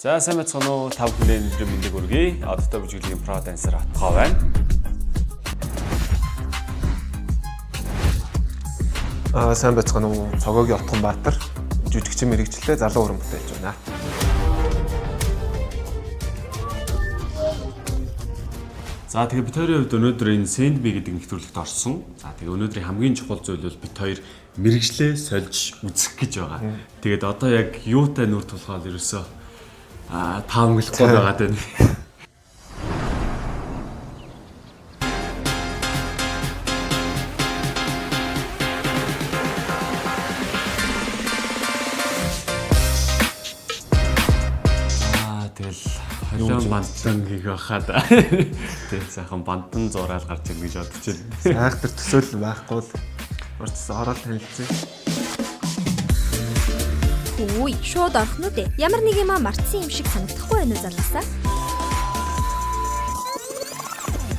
За сайн байцгаана уу? Тав хүлээн өдрийн мэндийг хүргэе. Одтой бүжиглэгийн про дансер Атгаа байна. Сайн байцгаана уу? Цогоогийн Отгонбаатар жүжигчин мэрэгчлээ залуу өрн бүтээж байна. За тэгээ бид хоёрын хувьд өнөөдөр энэ Send Me гэдэг нэвтрүүлэгт орсон. За тэгээ өнөөдрийн хамгийн чухал зүйл бол бид хоёр мэрэгчлээ сольж үзэх гэж байгаа. Тэгээд одоо яг юутай нүр тулгаад ерөөсөө таамаглахгүй байгаад байна. Тэгэл бантан гэх байхад тэгэл сайхан бантан зураал гарч ирнэ гэж бодож байна. Сайхтар төсөөлөл байхгүй л урьдчилан ороод танилцъя. Үгүй, шууд орох нь үү? Ямар нэг юм мартсан юм шиг санагдахгүй байна уу залуусаа?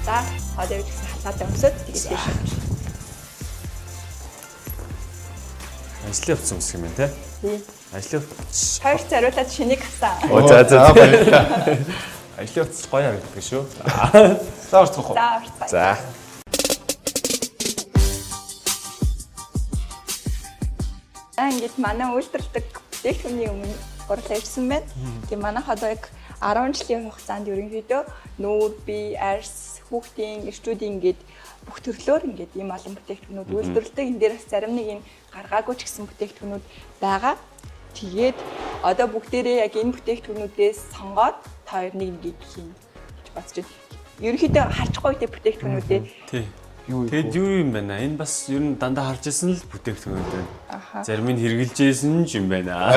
За, одоо юу гэсэн халаатай өмсөд тэгээд тийш. Ажлын хувцас өмсөх юм байна те? Тий. Ажлын хувцас. Хоёр цариулаад шинийг авсан. За баярлалаа. Ажлын хувцас гоё харагддаг шүү. За орцгоох уу? За, орцгоё. За. Ингээд манай үйлдвэрлэдэг бүтээгдэхүүний өмнө орлоо ирсэн байна. Тэгээ манайх одоо яг 10 жилийн хугацаанд ерөнхийдөө нүүр, бие, арьс, хүүхдийн, эрчүүдийн ингээд бүх төрлөөр ингээд ийм олон бүтээгдэхүүнүүд үйлдвэрлэдэг. Энэ дээр бас зарим нэг юм гаргаагүй ч гэсэн бүтээгдэхүүнүүд байгаа. Тэгээд одоо бүгдээрээ яг энэ бүтээгдэхүүнүүдээс сонгоод та хоёр нэг хийн гэж бодож байна. Ерөнхийдөө харчихгүй тэ бүтээгдэхүүнүүдээ. Тий. Тэгэд юу юм байна? Энэ бас ер нь дандаа харж исэн л бүтээгдэхүүнүүд байна. Зарим нь хэрэгжилжсэн юм байна.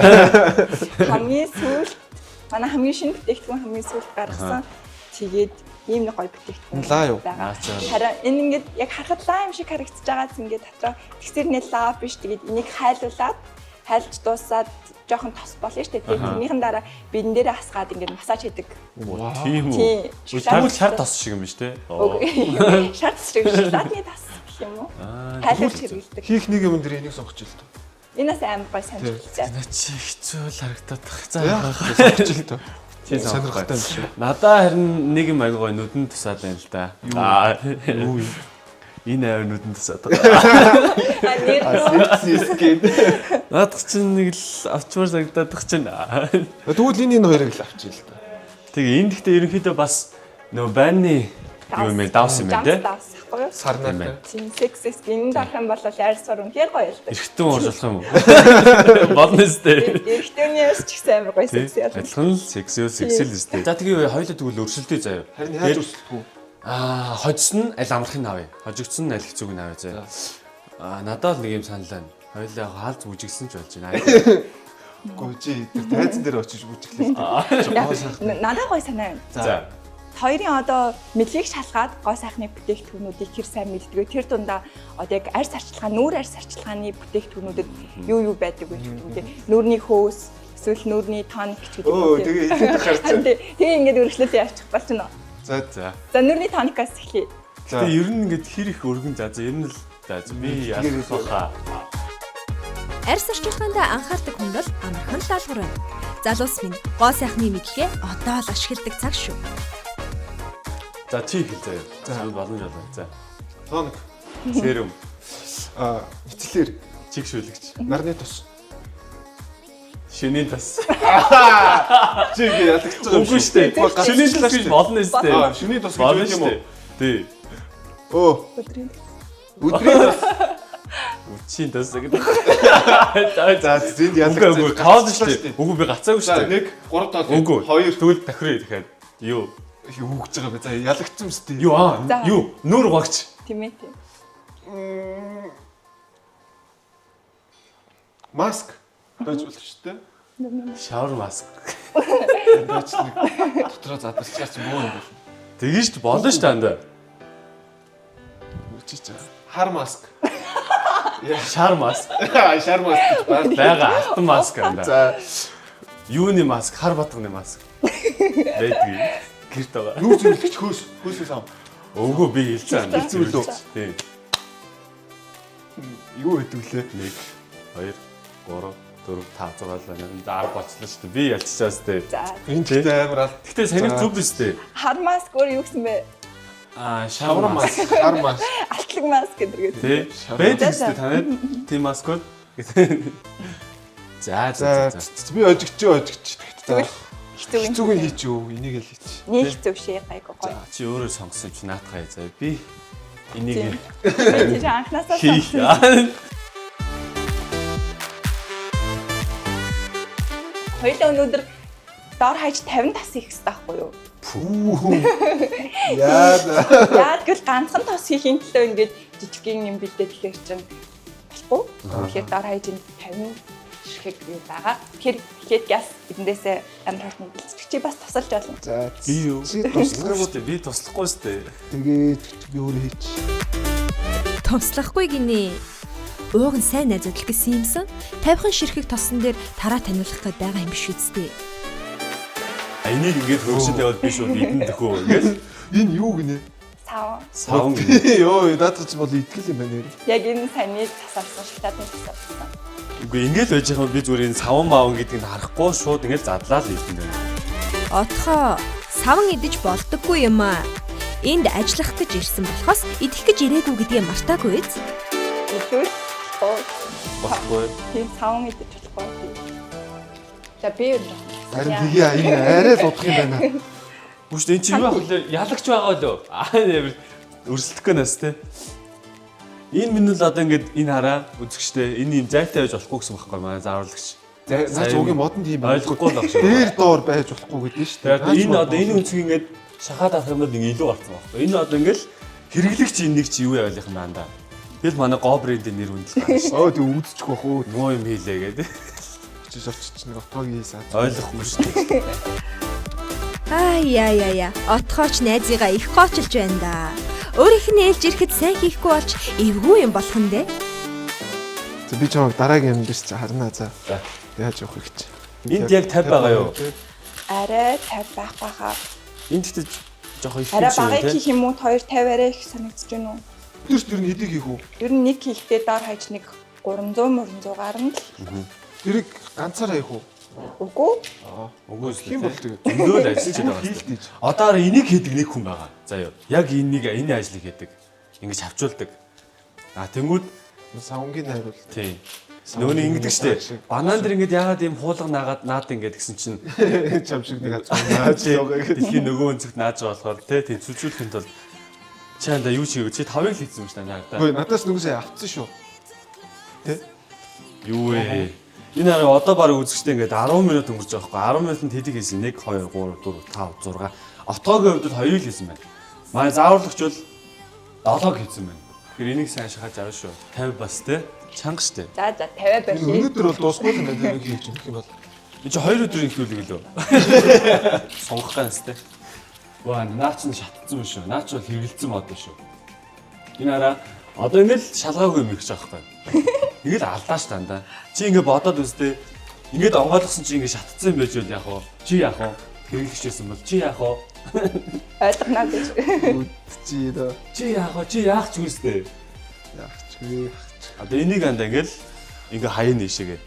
Хамгийн сүүлд манай хамгийн шинэ бүтээгдэхүүн хамгийн сүүлд гаргасан. Тэгээд ийм нэг гоё бүтээгдэхүүн байгаа. Харин энэ ингээд яг харахад лаа юм шиг харагдаж байгааз ингээд дотроо тэгсэр нэ лаа биш. Тэгээд энийг хайлуулад хайлж дуусаад жоохон тос болно шүү дээ. Тэрнийхэн дараа бидэн дээрээ хасгаад ингээд массаж хийдэг. Тийм үү. Тэгвэл шар тос шиг юм биш те. Шар тос шиг биш. Латны тос гэх юм уу? Хайлж хэрэглэдэг. Хийх нэг юм дээр энийг сонгож л тоо. Энэс амар гой санагдчихлаа. Энэ чи хэцүү л харагдаад тах. За сонгож л тоо. Тийм сонирхолтой юм шиг. Надаа харин нэг юм аягүй гоё нүдэн тусаад байна л да. Юу юм? Энэ авир нүдэн тусаад байгаа. Наадах чинь нэг л авчмаар санагдаад тах чинь. Тэгвэл энэ хоёрыг л авчий л та. Тэгээ энэ гэхдээ ерөнхийдөө бас нөө байрны юу юм давс юм байна те. Сарнаа. Тийм сексэс энэ дарах юм бол арьсаар үнэхээр гоё л дээ. Эрэгтэн уурж болох юм уу? Болно сте. Эрэгтэйний арьс ч гэсэн амар гоё секси яа. Адилхан л сексэл сте. За тэгээ хоёулаа тэгвэл өршөлтөө заяа. Харин яаж өрсөлдөх вэ? Хожсон аль амархыг авъя. Хожигдсон аль хэцүүг нь авъя заяа. Надад л нэг юм санал байна. Хоёулаа хаалт бүжигсэн ч болж байна. Гүжи тэр тайзан дээр очиж бүжиглээ. Надад гоё санаа байна. За. Хоёрын одоо мэдлэгийг шалгаад гоо сайхны бүтээгдэхүүнүүдийг хэр сайн мэддэг. Тэр дундаа одоо яг арьс арчилгаа, нүүр арьс арчилгааны бүтээгдэхүүнүүдэд юу байдаг вэ гэх юм те. Нүүрний хөөс, эсвэл нүүрний тоник ч гэдэг юм те. Тэгээ ихэд харцсан. Тэгээ ингээд өргөжлөлөө яачих болчихно. За. За нүүрний тоникаас эхлэе. Тэгээ ер нь ингээд хэр их өргөн за ер нь л би яах баха. Арьс арчилгаанд анхаардаг хүн бол амархан даалгавар байна. Залуус минь гоо сайхны мэдлэгээ одоо л ашигладаг цаг шүү. За чи хэл заяа. За болно жаа. За. Тоник. Серум. Эцлэр. Чигшүүлэгч. Нарны тус. Шинийн тас. Чи ингэ ялагдчих юм Үгүй шүү дээ. Шинийн тас гэж болно шүү дээ. Шинийн тус гэж юм уу? Тий. Өдрийн тус. Үчийн тас гэдэг. За зэнд ялагдчих. Үгүй тоол шүү дээ. Үгүй би гацаагүй шүү дээ. 1 3 тоол. Үгүй. 2 тэгвэл дахираа дахиад юу юу гэж байгаа бэ? За ялагдсан юм шүү дээ. Юу нүүр угаагч. Тийм ээ тийм. Маск. Дойж болох шүү дээ. Шавар маск. Дойч нэг дотроо задлахаас муу юм байна. Тэгэж ч болно шүү дээ. Үчиж байгаа. Хар маск. Шар маск. Шар маск гэж Бага алтан маск энэ. За Юуны маск, хар батганы маск. Байдаг. Гэрт байгаа. юу зөвлөгч хөөсөөс ав. Өвгөө би хэлцэн. Хэлцэн үү? Тийм. Юу хэдвүлээ? 1 2 3 4 5 6 10 болчихлоо шүү дээ. Би ялччихаас тээ. За. Энэ ч амар алт. Гэтэ саний зүг биз дээ. Хар маск өөр юу гэсэн бэ? Шавар маск. Хар маск. Алтлаг маск гэдэг. Тий. Байдаг шүү дээ танад. Тийм маскууд. За. Би ожигч. Тэгвэл Хэцүүг нь хийч юу? Энийг л хийч. Нэг хэцүү шээ гайгүй гоё. Чи өөрөө сонгосон чи наатахаа заа. Би энийг Чи анхнаасаа хоёулаа өнөөдөр доор хаяж 50 тас хийх хэрэгтэй байхгүй юу? Яа гэвэл ганцхан тас хийхин төлөө ингээд жижигхэн юм бэлдээ тэгэхээр чинь болохгүй. Тэгэхээр доор хаяж 50 ширхэг юм байгаа. Тэгэхээр газ эндээсээ амар хурдан бэлдчих. Чи бас тусалж болно. За. би юу? Чи туслахгүй шүү дээ. Би туслахгүй шүү дээ. тэгээд би өөрөө хийч. Туслахгүй гинэ. Ууг нь сайн найзуудл гэсэн юмсан. 50хан ширхэг тосон дээр тараа таниулах гээд байгаа юм биш үсттэй. Энийг ингээд хөршөд яваад би шүү эдэн дөхөө ингээд. Энэ юу гинэ? Савн. Йоо, надад ч бол итгэл юм байна. Яг энэ саний тасалсан шалтгааны тасалсан. Үгүй ингээд байж байгаа би зүгээр энэ саван маавн гэдгийг харахгүй шууд ингээд задлаа л хэлсэн байна. Отхоо саван идэж болдоггүй юм аа. Энд ажиллах гэж ирсэн болохоос идэх гэж ирээгүй гэдгээ мартаагүй биз? Итгэл Баггүй. тийм савн идэж болохгүй. За би юу? Харин тэгээ энэ арай л удах юм байна. Үгүй энэ чи юу ахлаа ялагч байгаа лөө. Өрсөлдөх гэнэс те. Энэ минь л одоо ингээд энэ хараа үзэгчтэй энэ юм зайтай байж болохгүй гэсэн байхгүй манай зааруулагч. Наач уугийн модон тийм ойлгохгүй л багш. дээр доор байж болохгүй гэдэг шүү дээ. Тэгээд энэ одоо энэ үнцгийг ингээд шахаад авах юмнууд ингээ илүү гарсан байхгүй. Энэ одоо ингээл хэрэглэгч энийг чи юу яавал юм байна да. Тэгэл манай го брендийн нэр хүндэл гарна шүү. Оо тэг үзчих واخ уу. Нуу юм хийлээ гэдэг. Чи шавчч нэг отоогийн хийсэн. Ойлгохгүй шүү дээ. Яа. Отхооч найзыгаа их гоочилж байна да. Өөрийнх нь ээлж ирэхэд сайн хийхгүй болж эвгүй юм болох нь дээ. За би чамайг дараагийн юм биш чи харнаа за. За. Яаж явах вэ гэж. Энд яг 50 байгаа юу? Арай 50 байх байхаа. Энд тэгтээ жоох их Арай багыг хийх юм уу? 250 арай их санагдаж байна уу? Тэр нь хэдийг хийх үү? Ер нь нэг хийхдээ доор хаяж нэг 300 гарна л. Тэрийг ганцаараа хийх үү? Үгүй. Үгүй Тийм бол тэгээ. зөндөө ажиллаж байгаа Хийх юм. гэж. Одоо энийг хийдэг нэг хүн байгаа. За юу. Яг энэ ажлыг хийдэг. Ингэж хавчуулдаг. Тэнгүүд Савнгийн найруул. тийм. Нөгөөний ингэдэг штэ. Банан дэр ингэж яагаад ийм хуулга наад ингэ гэсэн чинь Чам шиг нэг аз. дэлхийн нөгөө өнцөгт нааж болохоор тийм сүлжүүлэхэд бол чи анда юу чигээ чи 5-ыг л хийсэн юм шиг надад. Хөөе надаас нүгсээ авцсан шүү. Тэ? Юу вэ? Энэ хараа одоо баг үзэгчтэй ингээд 10 минут өнгөрч байгаа байхгүй 10 минутанд хэдийг хийсэн 1 2 3 4 5 6 отоогийн хувьд 2-ыг хийсэн байна. Манай зааварлагч бол 7-г хийсэн байна. Тэгэхээр энийг сайн шахаж аваа шүү. 50 бас те чанга штэ. За 50 байх. Өнөөдөр бол дуусгүй юм байна тэрийг хийж юм бол. Энэ чи 2 өдрийн ихлүүлэг лөө. Сонгох ганц те. Ваа наач нь шатцсан биш үү? Наач бол хэрэгэлцсэн мод биш үү? Энэ хараа одоо ингээд шалгаагүй юм ихж байгаа байхгүй. Ингээд алдаа ш дандаа. Чи ингээд бодоод үзтээ. Ингээд онгойлгосон чи ингээд шатцсан юм байж бол яах вэ? Чи яах вэ? Хэрэглэгчсэн бол чи яах вэ? Ойлгонаа гэж. Чи дөө. Чи яах вэ? Чи яах ч үстэй. Яах ч вэ? Одоо энийг андаа ингээд хаяа нээшээгээ.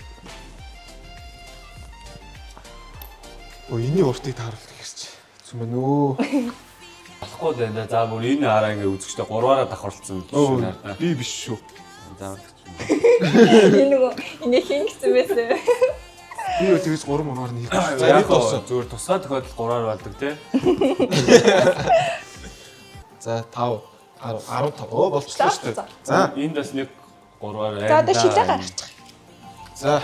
Оо эний уртыг тааруулах гэж. Зүм нөө. Болохгүй байна. За бүр энэ хараа ингээд үзэгчтэй 3-аараа давхарлцсан Оо байна да. би биш шүү. За Энэ нөгөө ингэ хийгдсэн байсан. Би юу тэгээс 3 моноор нь хийх. За яг зүгээр тусгай тохиолдол 3-аар болдог те. За 5 15 оо болчихлоо шүү дээ. За Энд бас нэг 3-аар За одоо шилээ гаргачих. за За.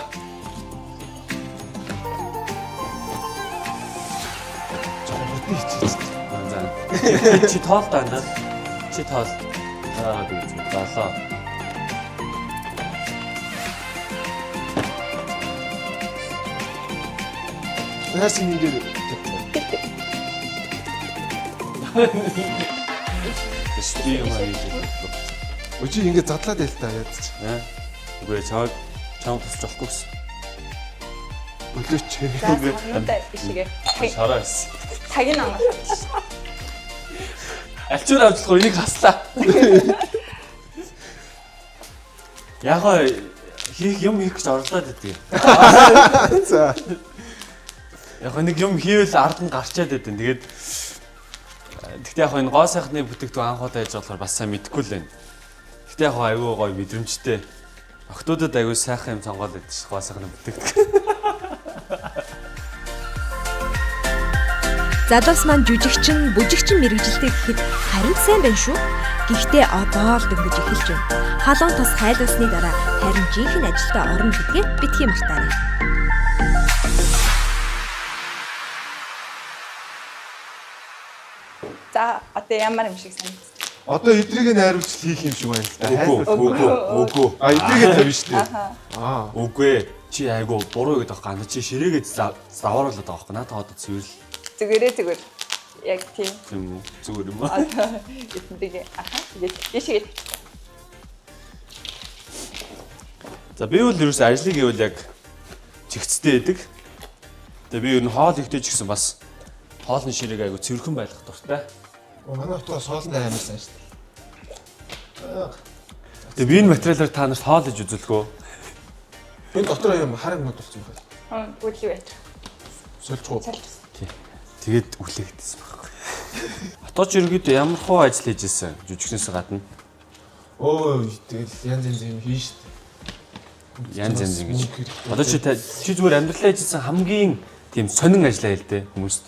Чи тоол даа. Чи тоол. За дүү. 7. Наас нэгээр Стив маяг. Өчиг ингэ задлаад байл та яад чи. Үгүй чам тусч болохгүй гэсэн. Өлөөч. За сануудаа бишгээ. Шараас. Цагийн амаа. Альчуур авчлахгүй энийг хаслаа. Яг юм хийх гэж орлоод идэв. За. Яг нэг юм хийвэл ард нь гарчаад идэв. Тэгээд гэхдээ яг энэ гоо сайхны бүтээгдэхүүн анх удаа хийж болохоор бас сайн мэдэхгүй л байна. Гэхдээ яг айгүй гоё мэдрэмжтэй. Охтуудад айгүй сайхан юм сонгоод байдаг ш гоо сайхны бүтээгдэхүүн. Залуус маань жүжигчин, бүжигчин мэрэгжилтэй гэхэд харин сайн байна шүү. Гэхдээ одоо л дөнгөж эхэлж байна. Халуун тос хайлуулсны дараа харин жинхэнэ ажилдаа орно гэдгээ битгий мартаарай. За одоо ямар юм шиг санагдсан. Одоо эдрийг найруулж хийх юм шиг байна л да. Үгүй. А эдрийг тавина шүү дээ. Аха. Үгүй. Чи айгүй буруу гэдэг байгаа. Чи ширээгээ завааруулаад байгаа байхгүй. Надад одоо цэвэрл. Зүгээр. Яг тийм. Тийм үү? Зүгээр юм аа. Одоо эднийг аха. Дэшигээ. За би бол ерөөс ажлыг гэвэл яг чигцтэй байдаг. Тэгээ би ер нь хоол ихтэй ч гэсэн бас хоолны ширээг айгу цэвэрхэн байлгах дуртай. Манай хотоо соолны аймаг сайн шүү дээ. Тэгээ би энэ материалаар та нарт хоол иж үзүүлгөө. Энэ дотор юм харин мод болсон байна. Бүлүү бай. Сольчгоо. Тэгээд үлээгдсэн байхгүй. Отооч ерөөд ямар хоо ажил хийж ирсэн жүжигчнээс гадна. Өө тэгэл янз юм хийн шүү дээ. Янз ингэж. Одоо чи зүгээр амьдралаа хийжсэн хамгийн тийм сонин ажиллаа хэл дээ хүмүүст.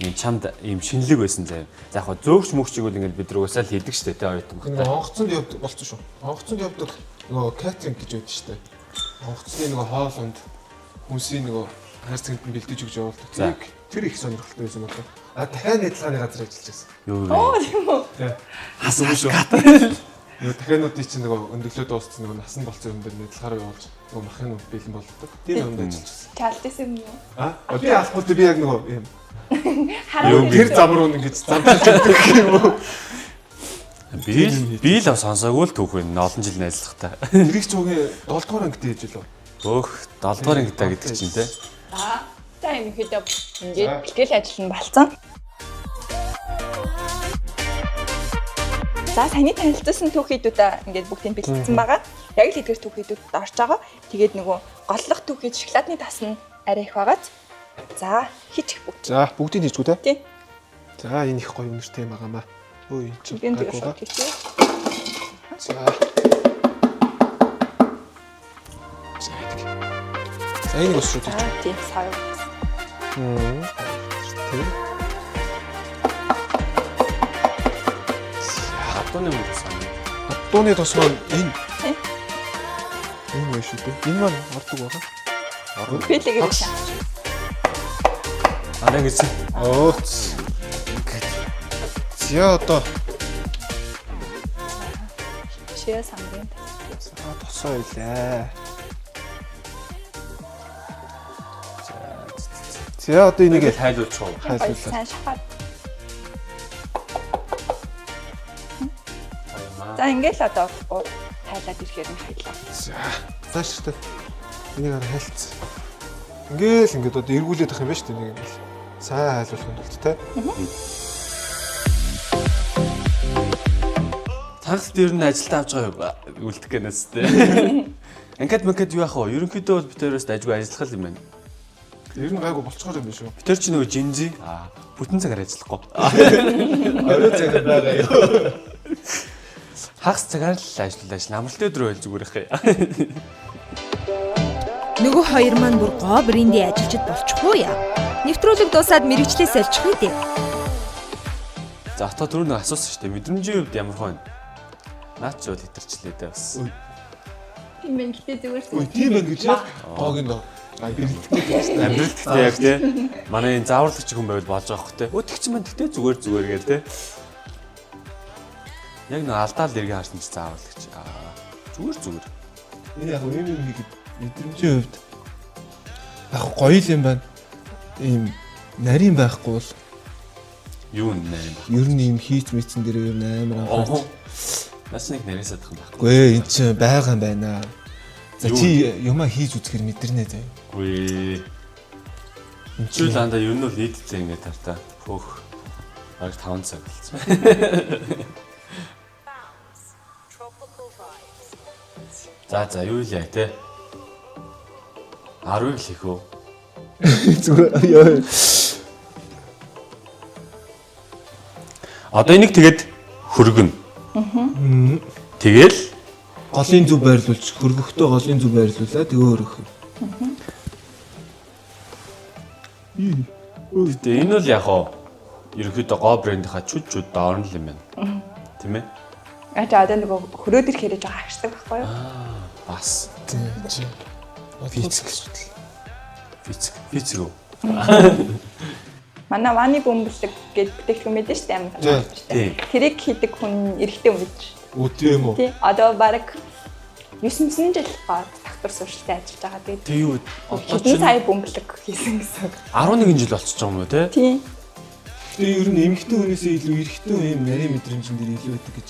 Ийм чамд ийм шинэлэг байсан заяа. За яг зөөгч мөгчийг бол ингэж бид рүүгээс л хийдэг штэ тэ оюутан Энэ багтаа. онгоцонд явдаг болчих шүү. Онгоцонд явдаг нөгөө катеринг гэж байдаг шүү дээ. Онгоцны нөгөө хоолунд хүнсийн нөгөө хайр цэгт нь бэлдэж өгч явуулдаг. Тэр их сонирхолтой байсан байна. А дахиад адилгааны газар ажиллаж байсан. Юу Тийм үү? Тий. хасгүй шүү. Нөгөө дахиануудын чинь нөгөө өндөглөө дууссан нөгөө насан болцсон юм дээр нэдлахаар явуулж нөгөө махын бэлэн болдог. Тийм юмд ажиллаж байсан. Чалдсан юм уу? А би алхахад би яг нөгөө юм Харин тэр зам руу ингэж замжилж өгдөг юм уу? Би л сонсоогүй л түүх байна. Олон жил найзлахтаа. Тэрийг ч үгүй 7 дугаар ангид хийж илүү. Өөх 7 дугаар ангитай гэдэг чинь те. за юм хэд ингээд бэлтгэл ажил нь болцсон. За саяны танилцуулсан түүхийдүүд ингээд бүгдийг бэлтгэсэн байгаа. Яг л эдгээр түүхийдүүдэд орж байгаа. Тэгээд нөгөө голлох түүхийд шоколадны тас нь арай их байгааз. За хийчих бүгд. За бүгдийг хийчихв те. Тий. За энэ их гоё үнэртэй юм байгаамаа. Өө энэ чинь Би энэ дээр гайгуугаа. шууд хийчихье. За. За энэ бас шууд хийчих. Тийм сая. Тэр. Хатууны юм гэсэн. Хатууны тос маань энэ. Тий. Энэ байх шүү дээ. Энэ маань ордог байгаа. Бэлэг гэж. Арай гэсэн. Ооц. За одоо Чия самбын. тосоо илээ. За одоо энийг тайлуулчих уу. хайлуулаа. Сайн шахаад. За ингээл одоо тайлаад ирэхээр нь хайлаа. За зааш та. Энийг арай хайлцсан. Ингээл ингээд одоо эргүүлээд ах юм ба шүү дээ нэг ингээл. Сайн хайлуулах юм бол тэ. Тагс дээр нь ажилдаа авч байгаа үлдэх гэнэс тээ. Ингээд юу яах вэ? Ерөнхийдөө бол битээрээс ажгүй ажиллах юм байна. Ер нь гайгүй болцохоор юм биш үү? Битэр чи нөгөө жинзи бүтэн цагаар ажиллахгүй. Орой цагаар байгаа юу? Хагас цагаар л ажиллаж намралт өдрөө байл зүгээр их. Нөгөө хоёр маань бүр гоо брендийн ажилчид болчихоо яа. Нэвтрүүлэг дуусаад мэрэгчлээ сольчих үү дээ. За отоо түрүү нэг асуусан шүү дээ. Мэдрэмжийн хувьд ямар хөө вэ? Наач ч бол хэтэрчлээ дээ бас. Тийм байх гэдэг зүгээр. Үй тийм байх гэж яг тоог нь доо. Ай бэлтгэдэг гэсэн. Амьдралтай яг тий. Манай энэ зааварлагч хүн байвал болж байгаа хөх тий. Өтгч маань тэгтээ зүгээр гээл тий. Яг нэг алдаал дэргээ харсан чи зааварлагч. Зүгээр. Энэ яг юм хийгээд мэдрэмжийн хувьд яг гоё юм байна. Ийм нарийн байхгүй бол Юу нэ юм бэ? ер нь ийм хийц мэдсэн дээр ер нь амар анхаарч. Нас нэг нэрээс адах юм байхгүй. Гүй энэ чинь байгаа юм байна. За Юу? чи юмаа хийж үзэхэр мэдэрнэ заяа. Гүй. Энд Чи л андаа ер нь л нийтдээ ингэ тартаа. Хөөх. Баг 5 цаг болсон. За юу илээ те. 10 хэлэх үү? Зүгээр ёо. Одоо энийг тэгээд хөргөн. Тэгэл Голын зүв байрлуулж хөргөхдөө голын зүв байрлуулаа тэгээ өргөх. Гэтэ энэ бол яг хоо ерөөхдөө гоо брэндийнхаа чүд доорн л юм байна. Тийм ээ? Ачаа одоо нөгөө хөрөөд ирэхээр жоо агшдаг байхгүй юу? Бас Тий. физик үү? Манай ваны бөмбөлөг гэдэг бүтээгдэхүүн мэдэн шүү дээ амар Тий. Тий. тэрийг хийдэг хүн эрэгтэй хүн гэж. Үгүй юм уу? Тий. Одоо баг 9 жил доктор сурчлагын ажиллаж байгаа. Тэгээд Тэг юу? Одоо хэдэн ч сая бөмбөлөг хийсэн гэсэн. 11 жил болчихж байгаа юм уу те? Тий. Тэгээ ер нь эмэгтэй хүнээсээ илүү эрэгтэй юм нарийн мэдрэмжин дээр илүү байдаг гэж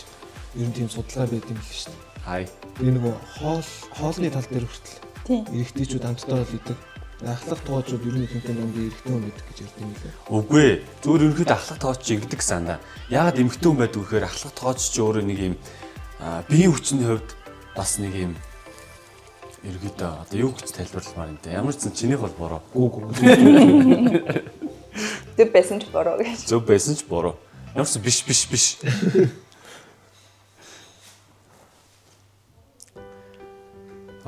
ер нь тийм судалгаа байд юм л шүү дээ. Хай. Тэгээ нөгөө хоолны тал дээр хүртэл Тий. эрэгтэйчүүд амттай бол идэг. Ахлах тугаачууд ер нь ихэнх нь эрэгтэй хүн байдаг гэж ярьдаг юм лээ. Үгүй ээ. Зүгээр ерөнхийдөө ахлах тоогч ингэдэг гэсэн даа. Ягаад эмхтэн хүн байдаг вэхээр ахлах тоогч чи өөрөө нэг юм биеийн хүчний хувьд бас нэг юм ерөнхийдөө одоо юу гэж тайлбарламаар юм те. Ямар ч зэн чинийх бол буруу. Гүү. Зөв байсан ч бороо гэж. Зөв байсан ч буруу. Ямар ч биш.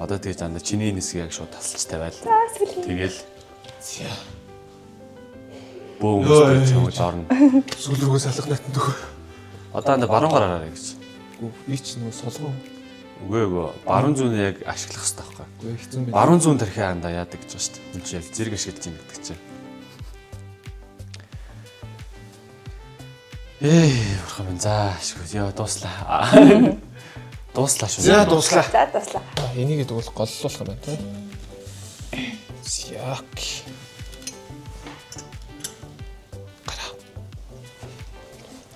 Одоо тэгж дандаа чиний нэсгийг яг шууд тасалж тавиал. Тэгэл бөө өмсдөж чамд орно. Сүүл рүүгээ салах натанд өгөө. Одоо энэ баруун гараараа гэж. Гүү. Би ч нөгөө солгоо. Үгүй баруун зүүн яг ашиглах хэрэгтэй байхгүй. Гүү хэцүү юм байна. Баруун зүүн тархиа андаа яадаг гэж байна шүү дээ. Үгүй яг зэрэг ашиглаж ийн гэдэг чинь. Урхан минь за ашгүй яа дууслаа. Дууслаа шүү. За дуслаа. За туслаа. Энийг дуулах голлуулах юм байна те. Як.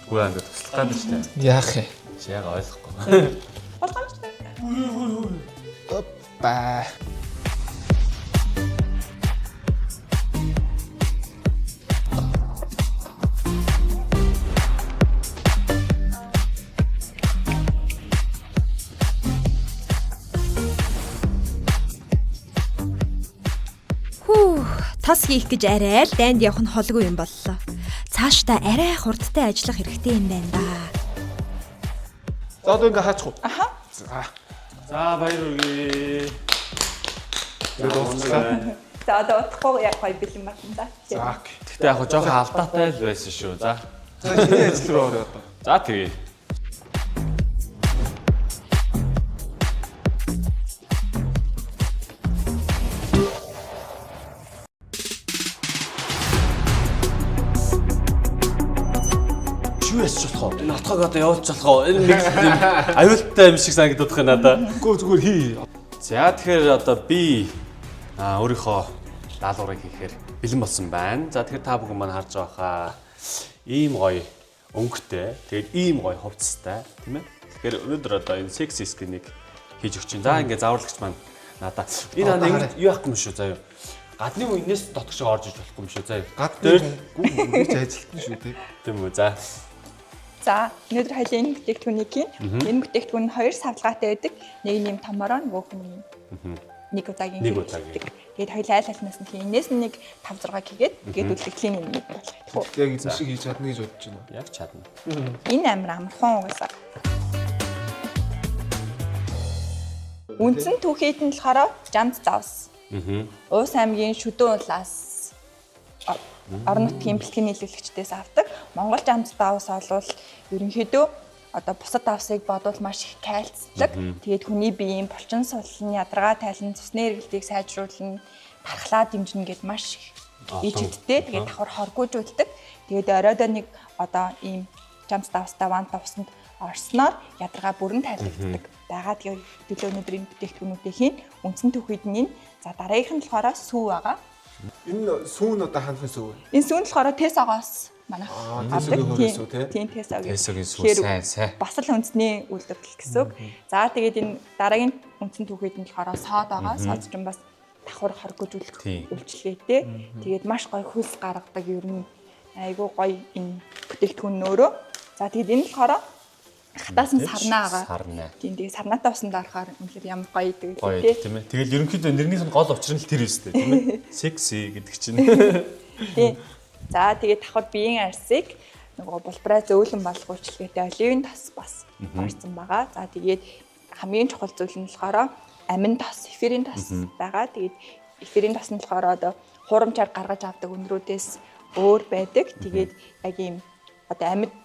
Үгүй аа туслах гэж байна. Яах вэ? Чи яг ойлгохгүй. Болгоомжтой. Опа. Тас хийх гэж арай л дайнд явах нь холгүй юм боллоо. Цаашдаа арай хурдтай ажиллах хэрэгтэй юм байна да. За одоо ингээ хаачих уу? Аха. За баяр хүргэе. Дуусчлаа. За одоо утахгүй яг гоё бэлэн байна да. За. Гэхдээ яг жоохон алдаатай л байсан шүү. За. За чиний ажил руу орё одоо. За тэгээ. Юу ясч болох вэ? Натхаг одоо явуулж болох уу? Энэ нэг аюултай юм шиг санагдах юм надаа. Гүү зүгээр хий. За тэгэхээр одоо би өөрийнхөө даалгаврыг хийхээр бэлэн болсон байна. За тэгэхээр та бүхэн маань харж байхаа ийм гоё өнгөтэй, тэгээд ийм гоё хувцастай, тийм ээ. Тэгэхээр өнөөдөр одоо энэ секси скринийг хийж өгч байна. За ингээ зааварлагч маань надаа энэ ханд юу яах юм шүү заяа. Гадны хүн энэс дотор шиг орж иж болохгүй юм шүү заяа. Гадны гүү ингэж ажилтсан шүү дээ. Тийм үү. За. За өнөөдөр хоёлаа энэ бүтээгдэхүүнийг хийн. Энэ бүтээгдэхүүн нь хоёр савлгаатай байдаг. Нэг нь юм томороо, нөгөөх нь нэг удаагийн. Тэгээд хоёлаа айл алнаас нь хийн. Энээс нь нэг 5 6 хийгээд тэгээд үлдэглийн нэг болох. Яг энэ шиг хийж чадна гэж бодож байна. Яг чадна. Энэ амар амархан угаасаа. Үндсэн түүхийд нь болохоор жамд завс. Уус аймгийн Шүдэн улаас орон нутгийн бэлтгэний нийлүүлэгчдээс авдаг. Монгол жамд завс олвол ерөнхийдөө одоо бусад давсыг бодвол маш их кальцдаг. Тэгээд хүний биеийн булчин суллын ядаргаа тайлан цусны эргэлтийг сайжруулна, тархлаа дэмжинэ гэд маш их ижидтэй. Тэгээд давхар хоргоожуулдаг. Тэгээд оройдоо нэг одоо ийм жамд завстай ван тавсанд орсноор ядаргаа бүрэн тайлбарладаг. Дагаад тэгээд төлөө өнөөдрийн бүтээгдэхүүнүүдийг хийн. Үндсэн түүхийд нь за дараагийнх нь болохоор сүү байгаа. Энэ сүүн одоо хаанхын сүү вэ? Энэ сүүн болохоор тесогоос манайх тесогийн хөрөөс үү те? Тийм тесогийн. Тесогийн сүү сайн. Бас л үндэсний үйлдвэрлэл гэсэн үг. За тэгээд энэ дараагийн үндсэн түүхийд нь болохоор сод байгаа. Сод ч юм бас давхар хоргожүүлэх үйлчлэгээтэй. Тэгээд маш гоё хөлс гаргадаг ер нь айгүй гоё энэ бүтээгдэхүүн нөөрөө. За тэгээд энэ болохоор Хатаас нь сарнаагаа. Сарнаа. Тийм тэгээ сарнаатай усанд орохоор үнэхээр ямар гоё идэг Гоё тий. тийм ээ. Тэгэл ерөнхийдөө нэрнийх нь гол учир нь л тэр үстэй тийм ээ. Секси гэдэг чинь. Тийм. За тэгээ давхар биеийн арсыг нөгөө булбараа зөөлөн болгоучлгээтэй оливын тас бас орсон байгаа. За тэгээд хамгийн чухал зүйл нь болохоор амин тас, эфирийн тас байгаа. Тэгээд эфирийн тас нь болохоор одоо хурамчаар гаргаж авдаг өндрүүдээс өөр байдаг. Тэгээд яг ийм одоо амьд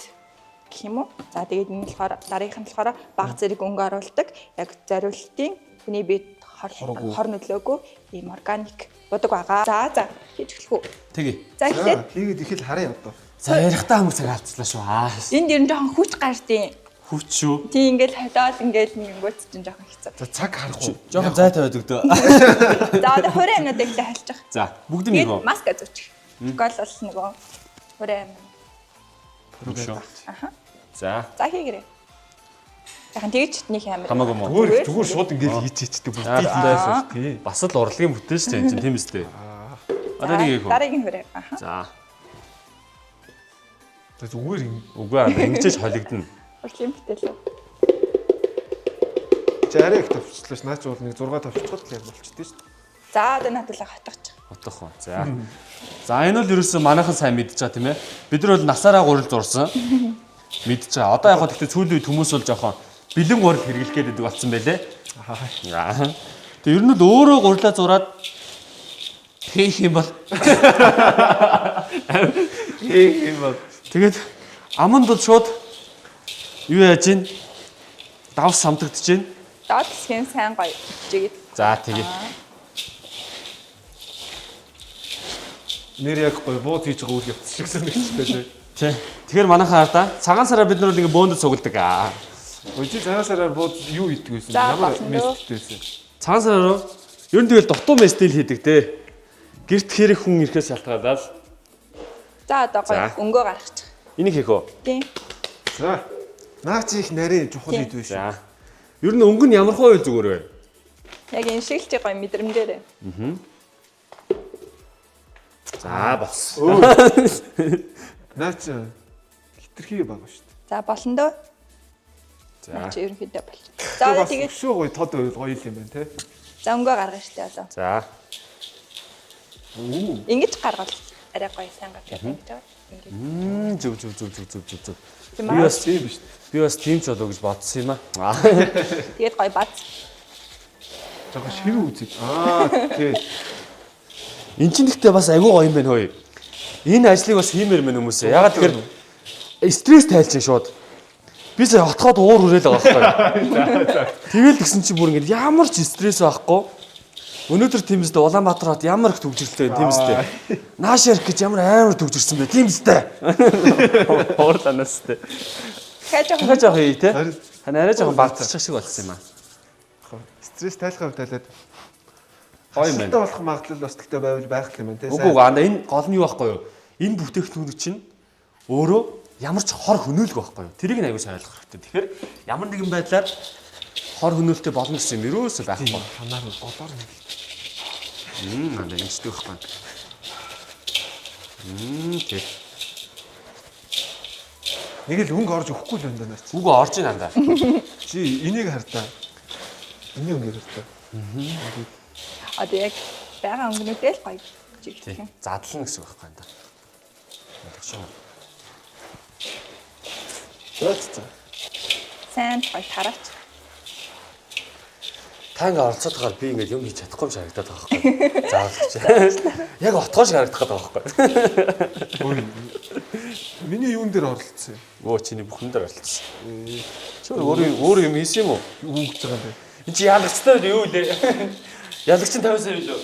гэх юм уу. За тэгээд энэ болохоор дараагийнх нь болохоор бага зэрэг өнгө оруулдаг. Яг зориултын хүний биед хор нөлөөгүй ийм органик будаг байгаа. За хийж эхлэх үү. Тэгье. За эхлээд Хийгээд ихэл харъя одоо. За ярихтаа хамаг цаг авцлаа шүү. энд ер нь жоохон хүч гардیں۔ Хүч шүү. Тийм ингээл хадаад ингээл нэггүйц чинь жоохон хэцүү. За цаг харахгүй. Жохон зай тавиад өгдөө. За одоо хорийн амнуудыг л хайлчих. За бүгд нэг Тэгээд маска зүүчих. Гол бол нөгөө хорийн амн. Аха. За. За хийгэрээ. Яхан тэгж нэг амир. Хамаагүй мó. Зүгээр шууд ингээд хийчихдэг бүр За, дийлэн байсан шүү тий. Бас л урлагийн бүтээл шүү дээ энэ чинь тийм үстэй. Одоо нэг хийх үү. Дараагийн хорийн. Аха. За. За зүгээр юм. Үгүй аа ингэж холигдно. Урлагийн бүтээл. Жарыг тавьчихлаач наач бол нэг 6 тавьчихвол яг болчихдээ шүү. За одоо надуулаа хатгач. Утгах уу. За. За энэ бол ерөөсөө манайхан сайн мэдж байгаа тийм ээ. Бид нар бол насаараа гурил зурсан. Мэдж байгаа. Одоо яг хөө гэхдээ сүүлийн үед хүмүүс бол жоохон бэлэн гурил хэрэглэх гээд байдаг болсон байлээ. Аа. Тэгээ ер нь л өөрөө гурилаа зураад хийх юм бол тэгээд аманд бол шууд юу яаж ийн давс самтагдж ийн. Доод хэсгийн сайн гоё жигээд. За тэгээ. Нэр яг гоё бууд хийж байгаа үйл явц шиг санагдчихлаа. Тий. Тэгэхээр манайхаа да цагаан сараа бид нар нэг бөөнд цугладаг. Өчиг цагаасараар бууд юу хийдэг вэ? За, Ямар болно. месстэй байсан? Цагаан сараа руу ер нь тэгэл дутуу местил хийдэг те. Гэрт хэрэг хүн ирэхээс шалтгаалаад За одоо гоё өнгөө гаргачих. энийг хийх үү? Тийм. За. Наач их нарийн чухал хэд вэ шүү. За. Ер нь өнгө нь ямар хөө вэ зүгээр вэ? Яг энэ шиг л гоё мэдрэмжээрээ. За бос. Наач хитрхий байгаа шүү дээ. За болно дөө. За. Наач ерөнхийдөө болчих. За одоо тэгээд шүү гоё тод гоё юм байна те. за өнгөө гаргана штэ одоо. За. Ингэж гаргал арай гоё сайн гаргах гэж байгаа. Ингэж. Зүг. Тийм Би аа. бас тийм биш. Би бас тийм ч болоо гэж бодсон юм аа. Тэгээд гоё бац. Жага шив үзэж. Тий. Энд чинь гэхдээ бас айгүй гоё юм байна хөөе. Энэ ажлыг бас хиймээр мэн хүмүүсээ. Ягаад тэгэхээр стресс тайлж шууд. Би сая отхоод уур хүрээл байгаа байхгүй. Тэгэл гисэн чи бүр ингэ ямар ч стресс байхгүй. Өнөөдөр тийм үстэй Улаанбаатар хот ямар их төвжирэлтэй тийм үстэй. Нааш ярих гэж ямар амар төвжирсэн бэ тийм үстэй. Уурланаас үстэй. Дахиад жоох хий те. Хань арай жоохон багдчих шиг болсон юм аа. Стресс тайлахаа тайлаад Гоё юм Хасалтай байна. болох магадлал бас тэгтээ байвал байх юм байна те. Үгүй анда энэ гол нь юу байхгүй юу? Энэ бүтээгдэхүүн чинь өөрөө ямар ч хор хөнөөлөг байхгүй юу? Тэрийг нь аягүй сайн ойлгох хэрэгтэй. Тэгэхээр ямар нэгэн байдлаар хор хөнөөлтөй болно гэсэн юм ерөөсөө байхгүй. Ханаар голоор нэг. Анда ингэдэг байхгүй. Тэг. Нэг л өнгө орж өгөхгүй л байна наач. Үгүй орж ийн анда. Чи энийг хартаа. Энийг өнгө хартаа. Одоо яг байгаа өнгөнүүдээ л гоё жиг гэх юм. Задлана гэсэн үг байхгүй анда. Тэгшээ. За. Сайн гоё тараач. Та ингээ оролцоод байгаа би ингээ юм хийж чадахгүй юм шиг харагдаад байгаа байхгүй. Заавалч. Яг отгоо шиг харагдах гэдэг байгаа байхгүй. Миний юун дээр оролцсон юм? Өө чиний бүхэн дээр оролцсон. Чи өөр юм хийсэн юм уу? Юу гэж байгаа юм бэ? Энд чи ялагчтай юу лээ? Ялагч нь 50 сая билүү?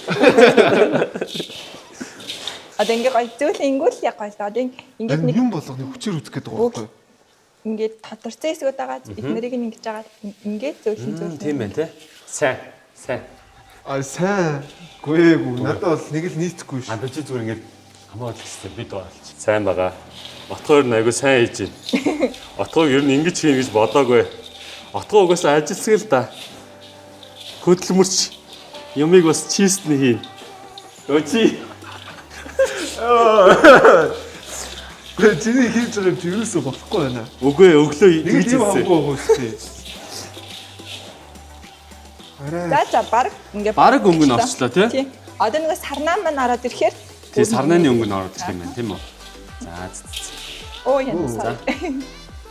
Одоо ингээ гоё зүйл ингүүл яг гоё л одоо ингээд Яг нэг юм болгоны хүчээр үзэх гэдэг байгаа байхгүй. ингээд тодорцсон хэсгүүд байгаа эднэрийг ингэж байгаа ингээд зөөлөн. Тийм байна те. Сайн. Сайн. Гүйгүй. Надад бол нэг л нийцэхгүй ш. Анда чи зүгээр ингээд хамаагүй гэсэн бид оруулж. Сайн байгаа. Отгоор нь айгу сайн хийж байна. Отгоог ер нь ингэж хийнэ гэж бодоагүй. Отгоо угаасаа ажилсаг л да. Хөдөлмөрч юмыг бас чистний хийн. Өө чи. Гэхдээ чиний хийж байгаа юм чи юусоо болохгүй байна. Үгүй өглөө Нэг тэгж тийм хэлсэн. авахгүй хөстэй. Арай. За баг ингээ Бараг өнгө нь орчлоо тий. Тий. Одоо нэг сарнаа маань ороод ирэхээр Тий сарнааны өнгө нь ороод ирэх юм байна тийм үү? За. оо яа сар.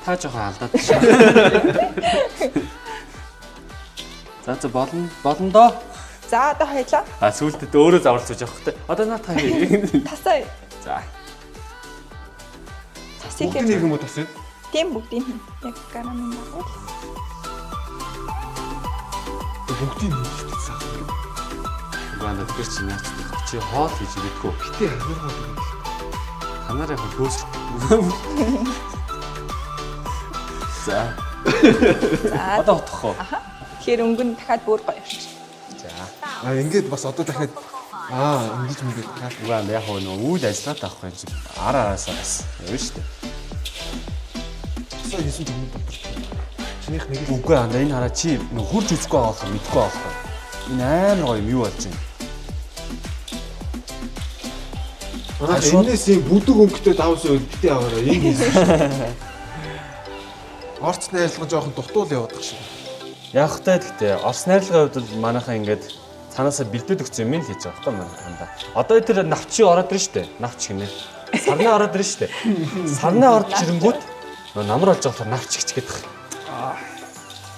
Та жоохон алдаад байна. За болно доо. За одоо хоёлоо. А сүүлдээ өөрөө заварч явах хэрэгтэй. Одоо наа та хий. Тасаа. За. Тасыг Бүгд нэг юм уу тас юм? тийм бүгдийн яг гарамын байгуул. Бүгдийг нэг шүү дээ. Ганда тэр чинь наач чи хоол хийж ирэхгүй. Гэтэ хамааргүй юм. Ханаар яг хөөс. За. За Одоо утгах уу? тэгэхээр өнгө нь дахиад бүр гоё явчих. За. Ингээд бас одоо дахиад ингэж мэгэл дахиад. Угаан яг нөгөө үйл ажиллагаа таахгүй юм чи араасаа бас явна шүү дээ. Асаа хийсэн юм бол. Чинийх нэг Үгүй анда энэ хараа чи нөгөө хурж үзэхгүй байгаа юм мэдгүй байгаа юм. Энэ амар гоё юм юу болж байна? Энэс юм бүдэг өнгөтэй давсан үед битээ аваараа юм хийсэн. Орц найрлагын жоохон дутуул яваад шиг. Яг хөтэй гэхдээ Орос найрлагын хувьд бол манайхаа ингээд цаанаасаа бэлдээд өгсөн юм л хийж байгаа байхгүй манай ханда. Одоо тэр навчи ороод ирж штэ. Навч гинэ. Сарнаа ороод ирж штэ. Сарнаа орж ирэнгүүт нөгөө намар болж байгаа навч хичгээд их.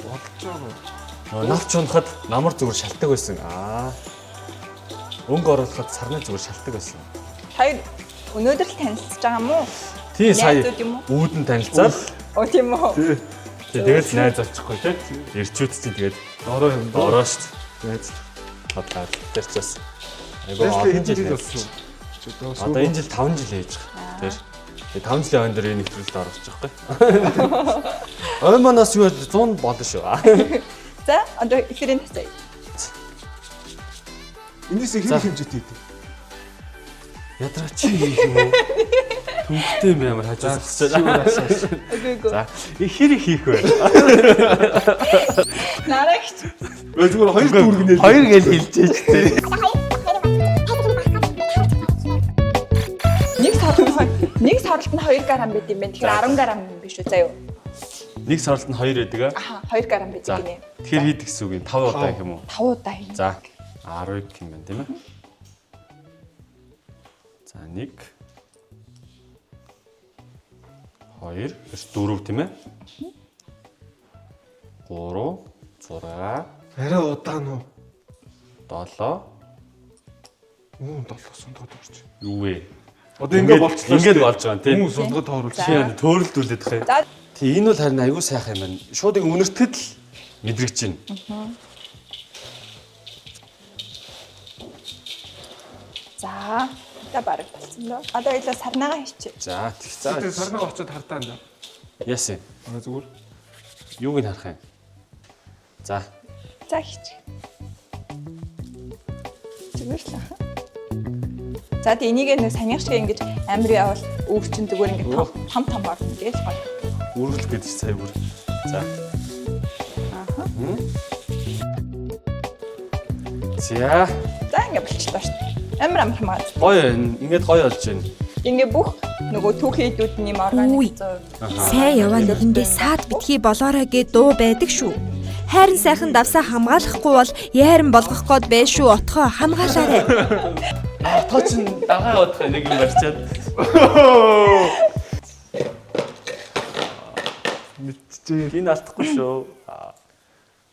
Бодож байгаа. Нөгөө навч унахад намар зүгээр шалтгаан байсан. Өнгө оруулахад сарнаа зүгээр шалтгаан байсан. Хоёр өнөөдөр л танилцж байгаа юм уу? Тий сая Найзууд юм уу? үүдэн танилцаад Оо тийм үү. тэгээд найз олчихгүй тий. Ирчүүд чинь тэгээд Дороо юм. ороо штт. Найз бодлоо. Тэр ч бас айгуу Тэстэй олон энэ жил жил болсон. Одоо энэ жил 5 жил хийж байгаа. Тэр 5 жилийн хойно дээр энэ нэвтрүүлэлд орох гэж байгаа. Ой манаас юу 100 болно шүү. За одоо эфирийн тасаа. Энэс их хэмжээтэй дээ. Ядраа чи хийх юм уу? Төвхтэй юм амар хажуусах. Үгүй. За их хэрэг хийх вэ? Нарагч. Зүгээр хоёр дүүргэнээ. Хоёр гэл хэлжээж тээ. Нэг сарлт нь 2 грамм байд юм байна. Тэгэхээр 10 грамм юм биш үү заяа. Нэг сарлт нь 2 байдаг Аха 2 грамм байд аа. гинэ. Тэгэхээр хийдэг гэсэн үг юм. 5 удаа гэх юм уу? 5 удаа хийнэ. За 10 гэх юм байна тийм ээ. За 1 2 4 тийм ээ. 3 6 Арай удаан уу? 7 7 сундаад орч. юу вэ? Одоо ингэ болчихлоо. Ингээд болж байгаа юм тийм. Хүмүүс сундаад тооруулж. Чи яа төөрөлдүүлээд байгаа юм. За Тий энэ бол харин аягүй сайхан юм байна. Шууд үнэртэд л мэдрэгч байна. за та бараг болсон доо. Одоо хоёлаа сарнаагаа хийчих. За За тэгсэн. сарнаа очиод хартаа энэ. Яасан. Зүгээр. Юуг нь харах юм? За. За хийчих. Зүгээр л аа. За тэг энийг нэг санийх шиг ингэж амир явал өвчин зүгээр ингэ том орно гэж гоё. Үргэлж гэдэг сая бүр. За. За. За ингэ болчихлоо шүү дээ. Амар хамаа. Гоё ингээд гоё болж байна. Ингээ бүх нөгөө түүхийдүүдний органик зов. Сайн яваа нэгэндээ саад битгий болоорой гэд дуу байдаг шүү. Хайрын сайхан давсаа хамгаалахгүй бол яаран болгох гээд бай шүү отхоо хамгаалаарай. Тоо чин дагаа удах нэг юм барьчаад. Мэдчихээ. Энэ алдахгүй шүү.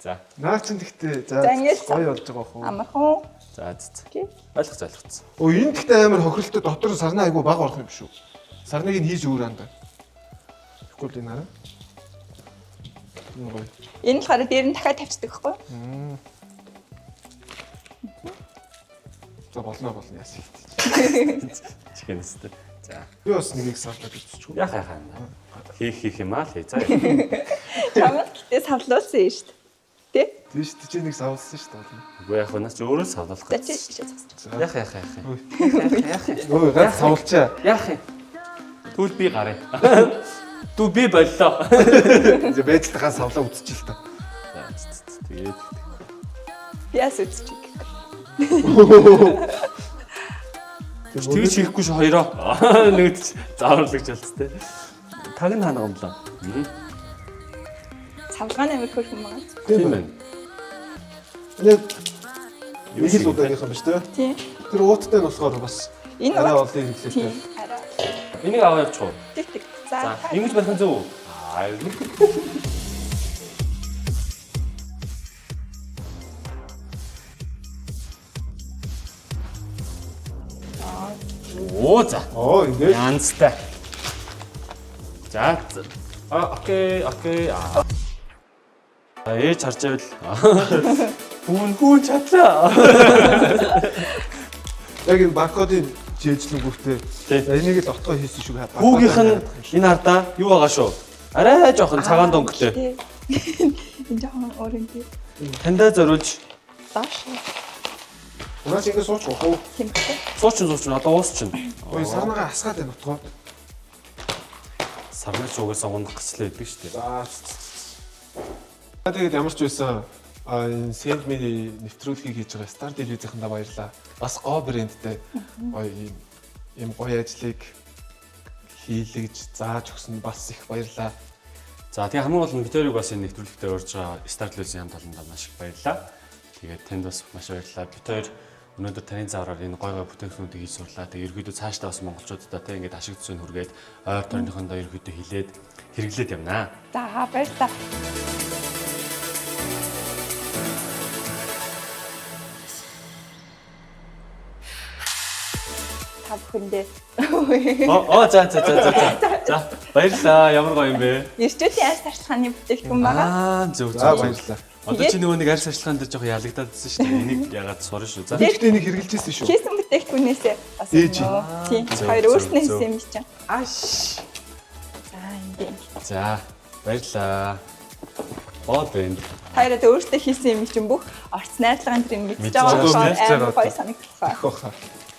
За. Наа чин гэхдээ За, ингэж гоё болж байгаа хөө. Амархан. За. Окей. Ойлгоцсон. Энэ гэхдээ амар хохиролтой дотор сарнаа айгу баг орох юм шүү. Сарныг нь хийж өөр андаа. Тэгэхгүй л энэ хараа. Гоё. Энэ болохоор дээр нь дахиад тавьчихдаг байхгүй юу? За болно яасан. Чихэнэстэй. За. Би бас нэгийг сарлаад үзчихв. Яхаа. Хийх юм аа л хий. За. Чамд гэтээ савлуулсан юм шүү дээ. Тэ? Тийш чи нэг савлсан шүү дээ. Үгүй яг нас ч өөрөө савлуулах За гэж. чи зогсож. Яхаа. Өө ганц савлчаа. Яах юм? Түл би гараа. Түл би боллоо. Байцтайгаа савлаа үзчих л та. Тэгээд Яс үзчих. Тэгж хийхгүй ш хоёроо. Нэг зааварлагч болц тээ. Таг нь хаана гомлоо. Савлгааны амир хөрх юм байгаа. Тийм байна. Яг юу л удаагийнх юм биш үү? Тийм. Тэр ууттай нь болохоор бас Энэ арай бол олон хэрэглээтэй. тийм. Арай. Энийг аваа явуучих уу? Тэг. За, За. ингэж барих нь зөв үү? Аа. Оо за. Оо ингээд Янзтай. За. Окей. Ээж харж байвал хүн чадлаа. яг энэ баркодын жижиглэнгүүтээ Тий. энийг л отгоо хийсэн шүү. Хүүгийнх нь энэ хардаа юу байгаа шүү. Арай жоохон цагаан дөнгөтэй. Тийм. Энэ жоохон өөрөндөө Таньдаа зориулж доош. Унаас ингэ сууч гоо. Тийм үү? суучин одоо уусчин. Ой санаагаа хасгаад байна отгоо. Сарнаж угаасаа унах гэслээ байдаг шүү дээ. За. Тэгээд ямар ч байсан энэ Sendme нэвтрүүлгийг хийж байгаа Star телевизийнхэндээ баярлаа. Бас гоо брэндтэй гоё ийм гоё ажлыг хийлгэж зааж өгсөн бас их баярлаа. За тэгээ хамгийн гол нь Питерийг бас энэ нэвтрүүлэгтээ урьж байгаа Star телевизийн хамт олонд маш их баярлаа. Тэгээд танд бас маш баярлалаа. Питер өнөөдөр таны заавраар энэ гой гой бүтээгдэхүүнүүдийг хийж сурлаа. Тэгээ ерөөдөө цаашдаа бас монголчуудаа те ингээд ашиг төсөв хүргээд ойр тойрныхондоо ерөөдөө хилээд хэрэглээд явнаа. За баярлалаа. Та бүхэндээ За баярлалаа. Ямар гоё юм бэ? эрчүүдийн арьс арчилгааны бүтээгдэхүүн байгаа. Зөв. За баярлалаа. Одоо чи нөгөө нэг арьс арчилгаан дээр жоохон ялагдаад байсан шүү дээ. Энийг ягаад сурна шүү. За. Тэгэхдээ энийг хэрэгжилсэн шүү. Хийсэн бүтээгдэхүүнээсээ бас Ээж. тийм Зөв, хоёр зөв, өөрснөө зөв. хийсэн юм чинь. Аш. За ингээд. За баярлалаа. Бод бэнд. Хоёроо тэ өөртөө хийсэн юм чинь бүх орц найрлагын тэр юм мэдж байгаа мэдж болохоор байгаа. амар гоё санагдах ба. Их баха.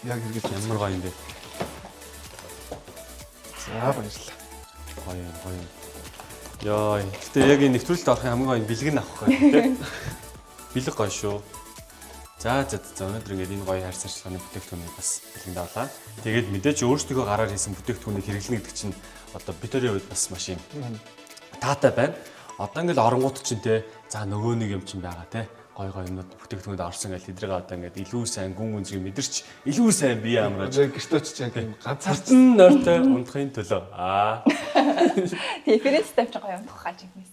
Яг хэрэгжилсэн. Ямар гоё юм бэ? За баярлалаа. Гоё. Яа, гэтээ яг энэ нэвтрүүлэлт орохын хамгийн гоё бэлэг нь авах гоё тийм. Бэлэг гоё шүү. За өнөөдөр ингээд энэ гоё харьц арчилгааны бүтээгдэхүүнийг бас бэлгэнд авлаа. Тэгээд мэдээж өөрсдөө гараар хийсэн бүтээгдэхүүнийг хэрэглэнэ гэдэг чинь одоо бидний хувьд бас маш юм таатай байна. Одоо ингээд оронгууд чинь те за нөгөө нэг юм чинь байгаа те гоё юмнууд бүтээгдэхүүнд орсон гэж тэдрийг одоо ингээд илүү сайн гүн гүнзгий мэдэрч илүү сайн бие амрааж Гэртөө ч яг юм ганцаарч царцсан нойртой унтахын төлөө Референс тавьж гоё юм тухай жигнэс.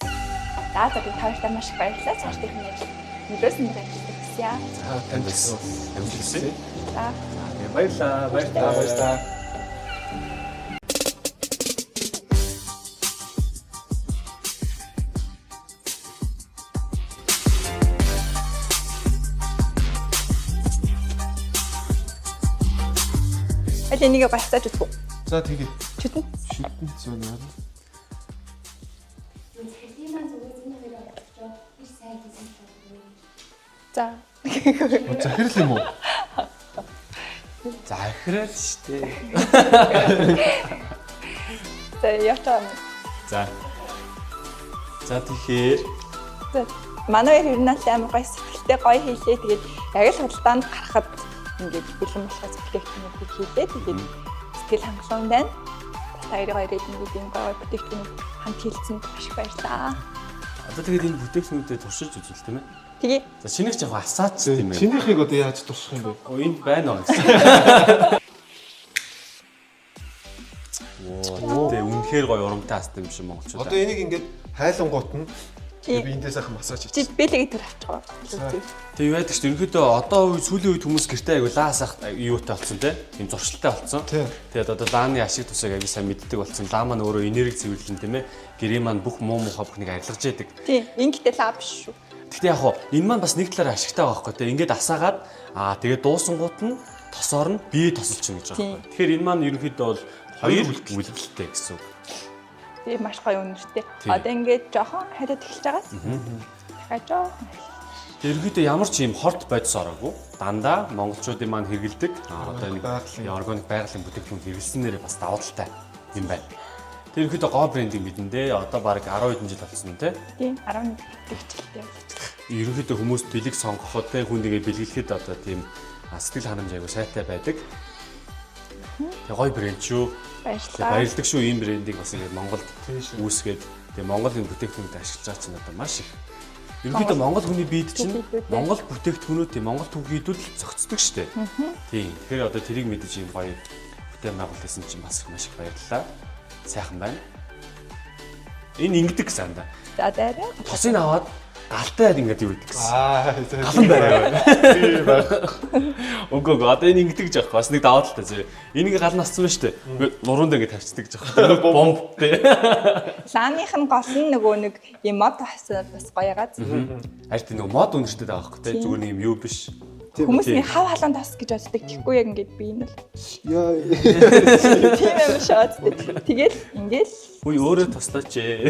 За тэгээд тавьтаа маш их баярлалаа. Цааш техник ажил нөлөөсөн ажил гэсэн. танд гэсэн. амжилтсан. За Баярлалаа. энийг гацааж үзэх үү? За тэгээд Чүтэн. шүтэн зүүн яа. За. Захирал юм уу? Захирал штэ. За явтаа. За тэгэхээр За манай хоёр хэрнээс амар гоё сэтгэлтэй гоё хийлээ. Тэгээд яг л худалдаанд гарахад ингээд бэлэн болохоос бүтээгдэхүүнүүдийг хийлээ. Тэгээд сэтгэл хангалуун байна. Та хоёрын хоёрыг ингээд юм гоё бүтээгдэхүүнүүд хамт хийлцэн маш их баярлалаа. одоо тэгээд энэ бүтээгдэхүүнүүдэд туршиж үзвэл тийм ээ. Тэгээ За шинийх яг асаач тийм ээ. Чинийхийг одоо яаж турших юм бэ? Энд байна уу гэсэн. Оо, тэ үнэхээр гоё урамтай астам юм шиг монголчууд. Одоо энийг ингээд хайлангуут нь Тийм. би эндээс ахын массаж чи хийчих. бэлэгээ төр авчихгаа. Тэг юу яадаг ч ерөнхийдөө одоо сүүлийн үед хүмүүс гэртээ аягүй лаасах юутай болсон те. Ийм зуршилтай болсон. Тийм. Тэгээд одоо лааны ашиг тусыг аягүй сайн мэддэг болсон. Лаа маань өөрөө энерги цэвэрлэн тийм ээ. Гэрээ маань бүх муу муухай бүхнийг арилгаж яадаг. Тийм, ингэхдээ лав биш шүү. Гэхдээ яг хуу энэ маань бас нэг талаараа ашигтай байгаа байхгүй те. Ингээд асаагаад тэгээд дуусангууд нь тосоор нь бие тосолч юм гэж байгаа байхгүй. Тэгэхээр энэ маань ерөнхийдөө бол хоёр үйлдэлтэй гэсэн үг. Тийм маш гоё үнэртэй. Тийм. Одоо ингээд жоохон хариад эхэлж байгаас. Дахиад жоохон. Ерөнхийдөө ямар ч юм хорт бодис ороогүй. Дандаа монголчуудын маань хэрэгэлдэг. Одоо нэг органик байгалийн бүтээгдэхүүн хэрэглэснээр бас давуу талтай юм байна. Тэр ерөнхийдөө гоо брендинг бидэндээ одоо баг 10 хэдэн жил болсон тий. Тийм 11 дэвчлэлтэй болж байна. Ерөнхийдөө хүмүүс дэлэг сонгоход тий хүн нэгээ бэлгэлэхэд одоо тийм сэтгэл ханамж аягүй сайтай байдаг. Тэгээ гоё брэнд шүү. Баярлалаа. Баярлалаа шүү ийм брендийг бас ингээд Монголд Тийш. үүсгээд тэгээ Монголын бүтээгдэхүүнүүд ашиглаж байгаа чинь одоо маш их. Ерөнхийдөө Монгол хүний биед чинь Монгол бүтээгдэхүүнүүд тийм Монгол түүхийдүүд л зохицдог шүү дээ. Тийм. Тэгэхээр одоо тэрийг мэдэж ийм гоё бүтээн байгуулсан чинь бас их маш их баярлалаа. Сайхан байна. Энэ ингэдэг гэсэн да. За дараа. Тосыг аваад галтайд ингээд юу гэдэг гэсэн. Аа Галан барай. тийм байх. Үгүй одоо энэ ингэдэг гэж аахгүй. Бас нэг даваад л та зөө. Энийг гал насцсан байна шүү дээ. Нуруунд ингээд тавьчихдаг гэж аахгүй. Бомб тий. Лааных нь гол нь нөгөө нэг юм мод бас гоё гац. Харин тийм нөгөө мод үнэрчтэй байгаа аахгүй тий. Зүгээр нэг юм юу биш. Хүмүүс нэг хав халуун тас гэж боддог. Тэгэхгүй яг ингээд би энэ л Яа. тийм юм шаад. Тэгэл ингээл Үгүй өөрөө туслаач ээ.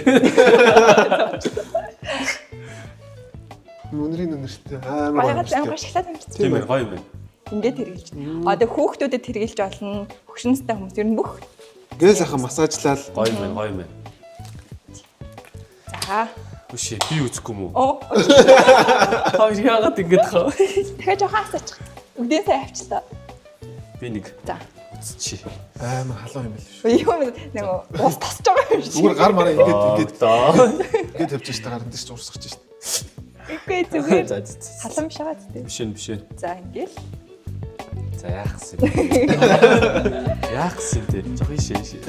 Үнэрийн үнэртэй амар баягаад амар ашиглаад амжсан. Тийм ээ гоё юм байна. Ингээд хэрэгжилж. Одоо хүүхдүүдэд хэрэгжилж болно. Хөгшинстэй хүмүүс ер нь бүх. Гээ сайхан массажлал. Гоё юм байна, гоё юм байна. За. Үгүй би үзэхгүй мүү? Оо. Хоёр яагаад ингэж хаа? Дахиад жоохон асаач. Үгдээ сайн авчлаа. Би нэг За. үзчихье. Амар халуун юм байл шүү. Юм нэг ус тасч байгаа юм шиг. Зүгээр гар мараа ингээд доо. ингээд тавьж штэ гарын дээр ч урсгаж штэ. Үгүй зүгээр. За. Халам шагаад тээ. Биш ээ. За ингээл. За яах гэсэн. Яах гэсэн тий. Жохи шээ.